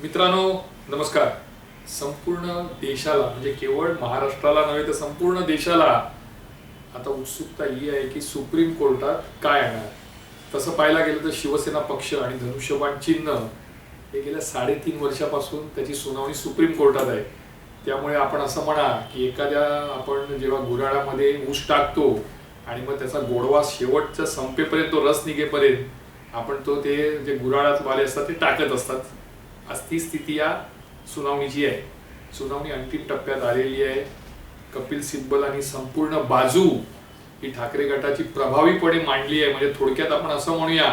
मित्रांनो, नमस्कार. संपूर्ण देशाला म्हणजे केवळ महाराष्ट्राला नव्हे तर संपूर्ण देशाला आता उत्सुकता ही आहे की सुप्रीम कोर्टात काय येणार. तसं पाहायला गेलं तर शिवसेना पक्ष आणि धनुष्यबाण चिन्ह हे गेल्या 3.5 वर्षापासून त्याची सुनावणी सुप्रीम कोर्टात आहे. त्यामुळे आपण असं म्हणा की एखाद्या आपण जेव्हा गुऱ्हाळामध्ये ऊस टाकतो आणि मग त्याचा गोडवा शेवटच्या संपेपर्यंत तो रस निघेपर्यंत आपण ते जे गुऱ्हाळात वाले असतात ते टाकत असतात. आज ती स्थिती या सुनावणीची आहे. सुनावणी अंतिम टप्प्यात आलेली आहे. कपिल सिब्बल आणि संपूर्ण बाजू ही ठाकरे गटाची प्रभावीपणे मांडली आहे. म्हणजे थोडक्यात आपण असं म्हणूया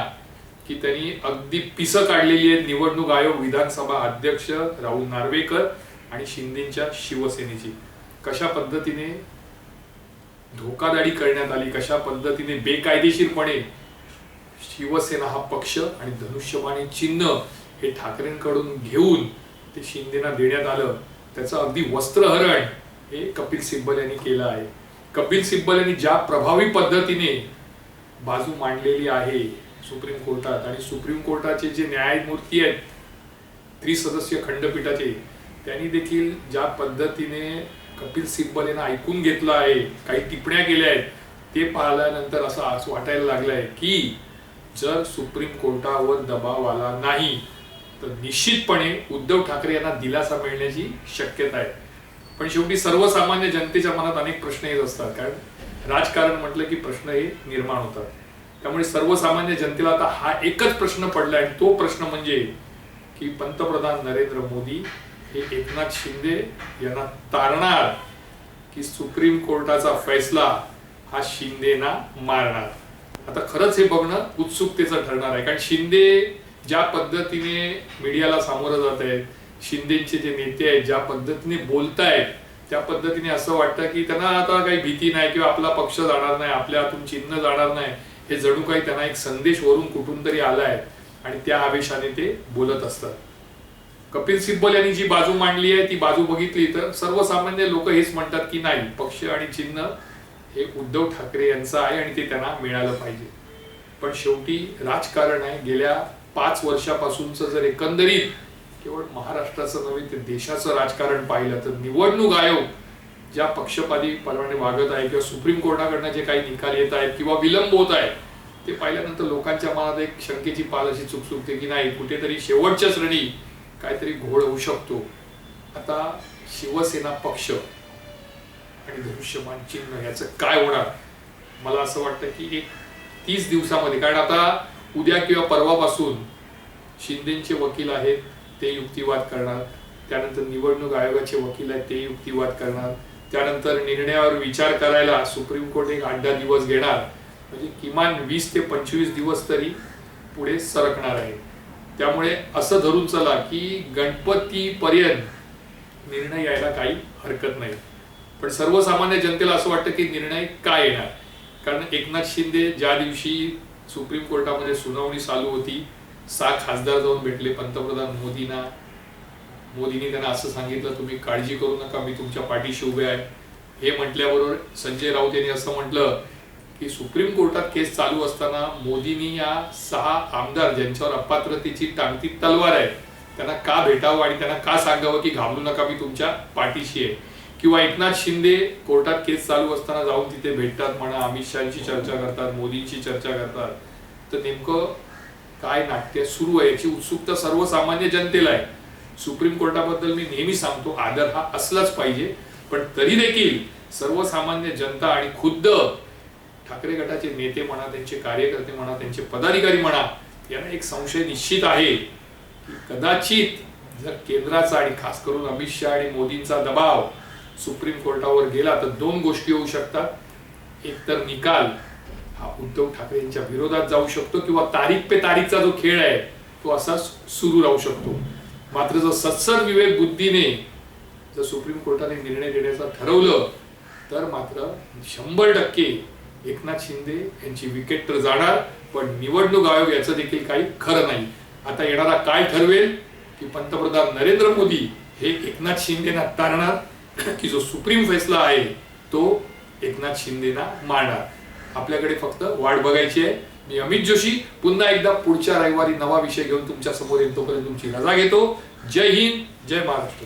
की त्यांनी अगदी पिसं काढलेली आहे निवडणूक आयोग, विधानसभा अध्यक्ष राहुल नार्वेकर आणि शिंदेच्या शिवसेनेची. कशा पद्धतीने धोकादाडी करण्यात आली, कशा पद्धतीने बेकायदेशीरपणे शिवसेना हा पक्ष आणि धनुष्यबाण चिन्ह हे ठाकरेंकडून घेऊन ते शिंदेना देण्यात आलं, त्याचं अगदी वस्त्रहरण हे कपिल सिब्बल यांनी केलं आहे. कपिल सिब्बल यांनी ज्या प्रभावी पद्धतीने बाजू मांडलेली आहे सुप्रीम कोर्टात, आणि सुप्रीम कोर्टाचे जे न्यायमूर्ती आहेत त्रिसदस्यीय खंडपीठाचे, त्यांनी देखील ज्या पद्धतीने कपिल सिब्बल यांना ऐकून घेतलं आहे, काही टिप्पण्या केल्या आहेत, ते पाहिल्यानंतर असं वाटायला लागलंय की जर सुप्रीम कोर्टावर दबाव आला नाही तर निश्चितपणे उद्धव ठाकरे यांना दिलासा मिळण्याची शक्यता आहे. पण शेवटी सर्वसामान्य जनतेच्या मनात अनेक प्रश्न येत असतात, कारण राजकारण म्हटलं की प्रश्न हे निर्माण होतात. त्यामुळे सर्वसामान्य जनतेला आता हा एकच प्रश्न पडलाय, आणि तो प्रश्न म्हणजे की पंतप्रधान नरेंद्र मोदी हे एकनाथ शिंदे यांना तारणार की सुप्रीम कोर्टाचा फैसला हा शिंदेना मारणार. आता खरंच हे बघणं उत्सुकतेचं ठरणार आहे, कारण शिंदे ज्या पद्धतीने मीडियाला सामोरं जात आहेत, शिंदेचे जे नेते आहेत ज्या पद्धतीने बोलतायत, त्या पद्धतीने असं वाटतं की त्यांना आता काही भीती नाही किंवा आपला पक्ष जाणार नाही, आपल्या हातून चिन्ह जाणार नाही, हे जणू काही त्यांना एक संदेश वरून कुठून तरी आलाय आणि त्या आवेशाने ते बोलत असतात. कपिल सिब्बल यांनी जी बाजू मांडली आहे ती बाजू बघितली तर सर्वसामान्य लोक हेच म्हणतात की नाही, पक्ष आणि चिन्ह हे उद्धव ठाकरे यांचं आहे आणि ते त्यांना मिळालं पाहिजे. पण शेवटी राजकारण आहे. गेल्या 5 वर्षापासूनचं जर एकंदरीत केवळ महाराष्ट्राचं नव्हे तर देशाचं राजकारण पाहिलं तर निवडणूक आयोग ज्या पक्षपातीपणाने वागत आहे किंवा सुप्रीम कोर्टाकडनं जे काही निकाल येत आहेत किंवा विलंब होत आहे, ते पाहिल्यानंतर लोकांच्या मनात एक शंकेची पाल अशी चुकचुकते की नाही, कुठेतरी शेवटच्या श्रेणी काहीतरी घोळ होऊ शकतो. आता शिवसेना पक्ष आणि धनुष्यबाण चिन्ह याचं काय होणार, मला असं वाटतं की एक 30 दिवसामध्ये, कारण आता उद्या किंवा परवापासून शिंदेचे वकील आहेत ते युक्तिवाद करणार, त्यानंतर निवडणूक आयोगाचे वकील आहेत ते युक्तिवाद करणार, त्यानंतर निर्णयावर विचार करायला सुप्रीम कोर्ट एक 8-10 दिवस घेणार, म्हणजे किमान 20 ते 25 दिवस तरी पुढे सरकणार आहे. त्यामुळे असं धरून चला की गणपतीपर्यंत निर्णय यायला काही हरकत नाही. पण सर्वसामान्य जनतेला असं वाटतं की निर्णय काय येणार, कारण एकनाथ शिंदे ज्या दिवशी सुप्रीम कोर्टामध्ये सुनावणी चालू होती, 6 खासदार जाऊन भेटले पंतप्रधान मोदींना. मोदींनी त्यांना असं सांगितलं, तुम्ही काळजी करू नका, मी तुमच्या पाठीशी उभे आहे. हे म्हटल्याबरोबर संजय राऊत यांनी असं म्हटलं की सुप्रीम कोर्टात केस चालू असताना मोदींनी या 6 आमदार ज्यांच्यावर अपात्रतेची टांगती तलवार आहे त्यांना का भेटावं आणि त्यांना का सांगावं की घाबरू नका, मी तुमच्या पाठीशी आहे. किंवा एकनाथ शिंदे कोर्टात केस चालू असताना जाऊन तिथे भेटतात, म्हणा अमित शहाची चर्चा करतात, मोदींची चर्चा करतात. तर नेमकं काय नाट्य सुरू आहे याची उत्सुकता सर्वसामान्य जनतेला आहे. सुप्रीम कोर्टाबद्दल मी नेहमी सांगतो आदर हा असलाच पाहिजे, पण तरी देखील सर्वसामान्य जनता आणि खुद्द ठाकरे गटाचे नेते म्हणा, त्यांचे कार्यकर्ते म्हणा, त्यांचे पदाधिकारी म्हणा, यांना एक संशय निश्चित आहे की कदाचित जर केंद्राचा आणि खास करून अमित शहा आणि मोदींचा दबाव सुप्रीम कोर्टावर गेला तर 2 गोष्टी होऊ शकतात. एक तर निकाल हा उद्धव ठाकरे यांच्या विरोधात जाऊ शकतो किंवा तारीख पे तारीखचा जो खेळ आहे तो असाच सुरू राहू शकतो. मात्र जर सत्सर विवेक बुद्धीने जर सुप्रीम कोर्टाने निर्णय देण्याचं ठरवलं तर मात्र 100% एकनाथ शिंदे यांची विकेट तर जाणार, पण निवडणूक आयोग याचं देखील काही खरं नाही. आता येणारा काय ठरवेल की पंतप्रधान नरेंद्र मोदी हे एकनाथ शिंदेना तारणार की जो सुप्रीम फैसला आहे तो एकनाथ शिंदेना मारणार. आपल्याकडे फक्त वाट बघायची आहे. मी अमित जोशी पुन्हा एकदा पुढच्या रविवारी नवा विषय घेऊन तुमच्या समोर येईल. तोपर्यंत तुमची रजा घेतो. जय हिंद, जय महाराष्ट्र.